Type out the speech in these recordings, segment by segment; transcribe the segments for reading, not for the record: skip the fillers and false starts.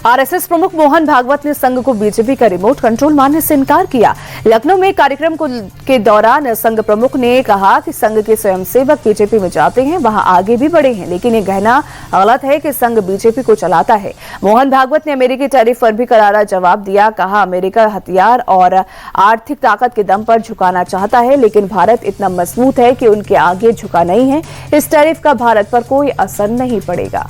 RSS प्रमुख मोहन भागवत ने संघ को बीजेपी का रिमोट कंट्रोल मानने से इनकार किया। लखनऊ में कार्यक्रम के दौरान संघ प्रमुख ने कहा कि संघ के स्वयंसेवक बीजेपी में जाते हैं, वहां आगे भी बढ़े हैं, लेकिन ये कहना गलत है कि संघ बीजेपी को चलाता है। मोहन भागवत ने अमेरिकी टैरिफ पर भी करारा जवाब दिया। कहा, अमेरिका हथियार और आर्थिक ताकत के दम पर झुकाना चाहता है, लेकिन भारत इतना मजबूत है कि उनके आगे झुका नहीं है। इस टैरिफ का भारत पर कोई असर नहीं पड़ेगा।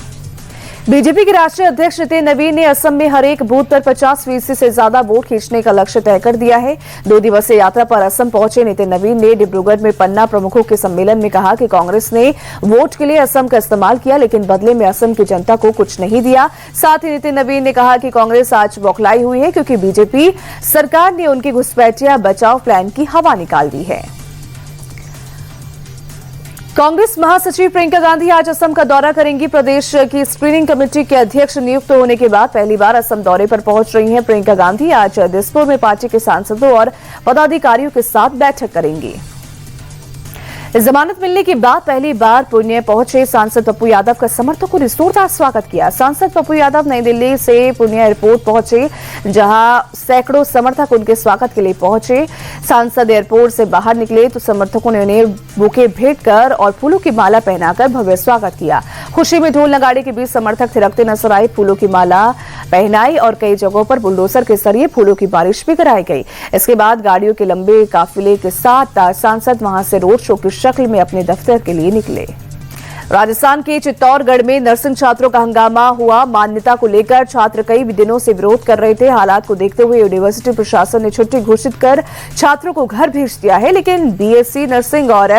बीजेपी के राष्ट्रीय अध्यक्ष नितिन नवीन ने असम में हर एक बूथ पर 50% से ज्यादा वोट खींचने का लक्ष्य तय कर दिया है। 2 दिवसीय यात्रा पर असम पहुंचे नितिन नवीन ने डिब्रूगढ़ में पन्ना प्रमुखों के सम्मेलन में कहा कि कांग्रेस ने वोट के लिए असम का इस्तेमाल किया, लेकिन बदले में असम की जनता को कुछ नहीं दिया। साथ ही नितिन नवीन ने कहा कि कांग्रेस आज बौखलाई हुई है क्योंकि बीजेपी सरकार ने उनकी घुसपैठिया बचाव प्लान की हवा निकाल दी है। कांग्रेस महासचिव प्रियंका गांधी आज असम का दौरा करेंगी। प्रदेश की स्क्रीनिंग कमेटी के अध्यक्ष नियुक्त होने के बाद पहली बार असम दौरे पर पहुंच रही हैं। प्रियंका गांधी आज दिसपुर में पार्टी के सांसदों और पदाधिकारियों के साथ बैठक करेंगी। जमानत मिलने के बाद पहली बार पुणे पहुंचे सांसद पप्पू यादव का समर्थकों ने जोरदार स्वागत किया। सांसद पप्पू यादव नई दिल्ली से पुणे एयरपोर्ट पहुंचे, जहां सैकड़ों समर्थक उनके स्वागत के लिए पहुंचे। सांसद एयरपोर्ट से बाहर निकले तो समर्थकों ने उन्हें बुके भेंट कर और फूलों की माला पहनाकर भव्य स्वागत किया। खुशी में ढोल नगाड़े के बीच समर्थक थिरकते नजर आए, फूलों की माला पहनाई और कई जगहों पर बुलडोजर के जरिए फूलों की बारिश भी कराई गई। इसके बाद गाड़ियों के लंबे काफिले के साथ सांसद वहां से रोड शो की शक्ल में अपने दफ्तर के लिए निकले। राजस्थान के चित्तौड़गढ़ में नर्सिंग छात्रों का हंगामा हुआ। मान्यता को लेकर छात्र कई दिनों से विरोध कर रहे थे। हालात को देखते हुए यूनिवर्सिटी प्रशासन ने छुट्टी घोषित कर छात्रों को घर भेज दिया है, लेकिन बीएससी नर्सिंग और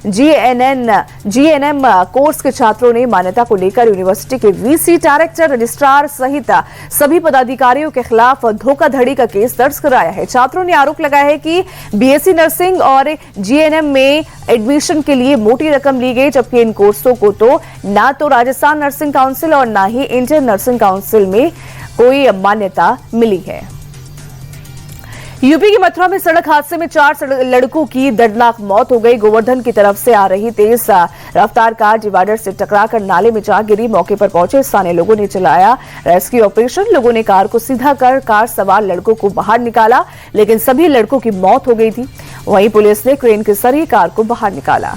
जीएनएम कोर्स के छात्रों ने मान्यता को लेकर यूनिवर्सिटी के वीसी, डायरेक्टर, रजिस्ट्रार सहित सभी पदाधिकारियों के खिलाफ धोखाधड़ी का केस दर्ज कराया है। छात्रों ने आरोप लगाया है कि बीएससी नर्सिंग और जीएनएम में एडमिशन के लिए मोटी रकम ली गई, जबकि इन कोर्सों को तो ना तो राजस्थान नर्सिंग काउंसिल और ना ही इंडियन नर्सिंग काउंसिल में कोई मान्यता मिली है। यूपी की मथुरा में सड़क हादसे में 4 लड़कों की दर्दनाक मौत हो गई। गोवर्धन की तरफ से आ रही तेज रफ्तार कार डिवाइडर से टकराकर नाले में जा गिरी। मौके पर पहुंचे स्थानीय लोगों ने चलाया रेस्क्यू ऑपरेशन। लोगों ने कार को सीधा कर कार सवार लड़कों को बाहर निकाला, लेकिन सभी लड़कों की मौत हो गई थी। वहीं पुलिस ने क्रेन के जरिए कार को बाहर निकाला।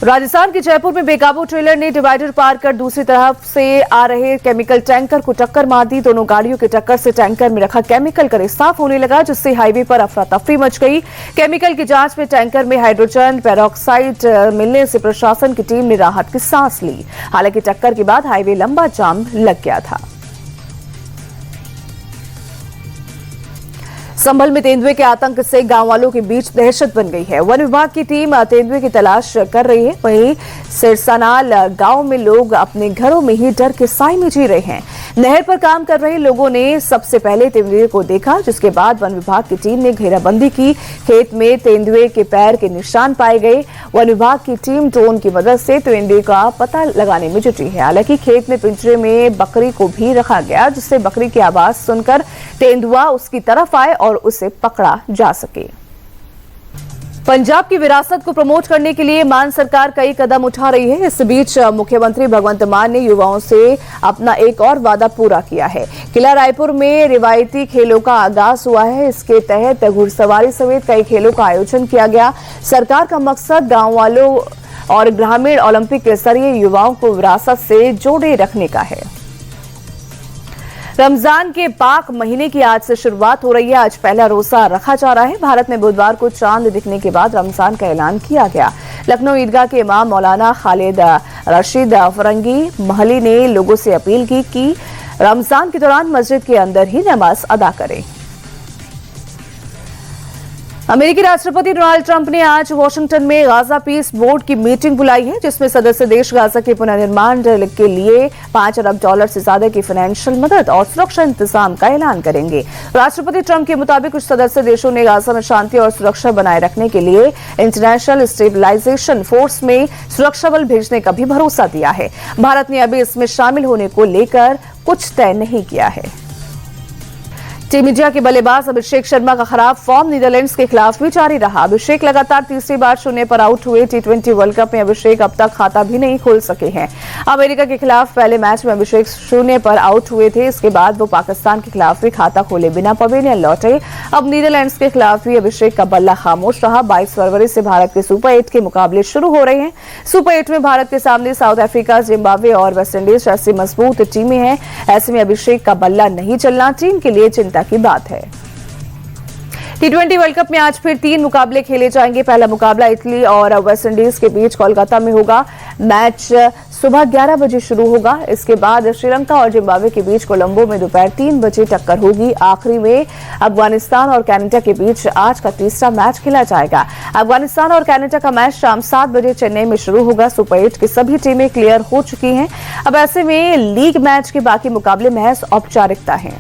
राजस्थान के जयपुर में बेकाबू ट्रेलर ने डिवाइडर पार कर दूसरी तरफ से आ रहे केमिकल टैंकर को टक्कर मार दी। दोनों गाड़ियों के टक्कर से टैंकर में रखा केमिकल का साफ होने लगा, जिससे हाईवे पर अफरा तफरी मच गई। केमिकल की जांच में टैंकर में हाइड्रोजन पेरोक्साइड मिलने से प्रशासन की टीम ने राहत की सांस ली। हालांकि टक्कर के बाद हाईवे लंबा जाम लग गया था। संभल में तेंदुए के आतंक से गांव वालों के बीच दहशत बन गई है। वन विभाग की टीम तेंदुए की तलाश कर रही है। वहीं सिरसानाल गांव में लोग अपने घरों में ही डर के साए में जी रहे हैं। नहर पर काम कर रहे लोगों ने सबसे पहले तेंदुए को देखा, जिसके बाद वन विभाग की टीम ने घेराबंदी की। खेत में तेंदुए के पैर के निशान पाए गए। वन विभाग की टीम ड्रोन की मदद से तेंदुए का पता लगाने में जुटी है। हालांकि खेत में पिंजरे में बकरी को भी रखा गया, जिससे बकरी की आवाज सुनकर तेंदुआ उसकी तरफ आए और उसे पकड़ा जा सके। पंजाब की विरासत को प्रमोट करने के लिए मान सरकार कई कदम उठा रही है। इस बीच मुख्यमंत्री भगवंत मान ने युवाओं से अपना एक और वादा पूरा किया है। किला रायपुर में रिवायती खेलों का आगाज हुआ है। इसके तहत घुड़सवारी समेत कई खेलों का आयोजन किया गया। सरकार का मकसद गांव वालों और ग्रामीण ओलंपिक के जरिए युवाओं को विरासत से जोड़े रखने का है। रमजान के पाक महीने की आज से शुरुआत हो रही है। आज पहला रोजा रखा जा रहा है। भारत में बुधवार को चांद दिखने के बाद रमजान का ऐलान किया गया। लखनऊ ईदगाह के इमाम मौलाना खालिद रशीद फरंगी महली ने लोगों से अपील की कि रमजान के दौरान मस्जिद के अंदर ही नमाज अदा करें। अमेरिकी राष्ट्रपति डोनाल्ड ट्रंप ने आज वॉशिंगटन में गाजा पीस बोर्ड की मीटिंग बुलाई है, जिसमें सदस्य देश गाजा के पुनर्निर्माण के लिए $5 अरब से ज्यादा की फाइनेंशियल मदद और सुरक्षा इंतजाम का ऐलान करेंगे। राष्ट्रपति ट्रंप के मुताबिक कुछ सदस्य देशों ने गाजा में शांति और सुरक्षा बनाए रखने के लिए इंटरनेशनल स्टेबलाइजेशन फोर्स में सुरक्षा बल भेजने का भी भरोसा दिया है। भारत ने अभी इसमें शामिल होने को लेकर कुछ तय नहीं किया है। टीम इंडिया के बल्लेबाज अभिषेक शर्मा का खराब फॉर्म नीदरलैंड्स के खिलाफ भी जारी रहा। अभिषेक लगातार तीसरी बार शून्य पर आउट हुए। टी20 वर्ल्ड कप में अभिषेक अब तक खाता भी नहीं खोल सके हैं। अमेरिका के खिलाफ पहले मैच में अभिषेक शून्य पर आउट हुए थे। इसके बाद वो पाकिस्तान के खिलाफ भी खाता खोले बिना पवेलियन लौटे। अब नीदरलैंड्स के खिलाफ भी अभिषेक का बल्ला खामोश रहा। 22 फरवरी से भारत के सुपर 8 के मुकाबले शुरू हो रहे हैं। सुपर 8 में भारत के सामने साउथ अफ्रीका, जिम्बाब्वे और वेस्टइंडीज जैसी मजबूत टीमें हैं। ऐसे में अभिषेक का बल्ला नहीं चलना टीम के लिए चिंता की बात है। टी20 वर्ल्ड कप में आज फिर 3 मुकाबले खेले जाएंगे। पहला मुकाबला इटली और वेस्टइंडीज के बीच कोलकाता में होगा। मैच सुबह 11 बजे शुरू होगा। इसके बाद श्रीलंका और जिम्बाब्वे के बीच कोलंबो में दोपहर 3 बजे टक्कर होगी। आखिरी में अफगानिस्तान और कनाडा के बीच आज का तीसरा मैच खेला जाएगा। अफगानिस्तान और कनाडा का मैच शाम 7 बजे चेन्नई में शुरू होगा। सुपर 8 की सभी टीमें क्लियर हो चुकी हैं। अब ऐसे में लीग मैच के बाकी मुकाबले महज औपचारिकता हैं।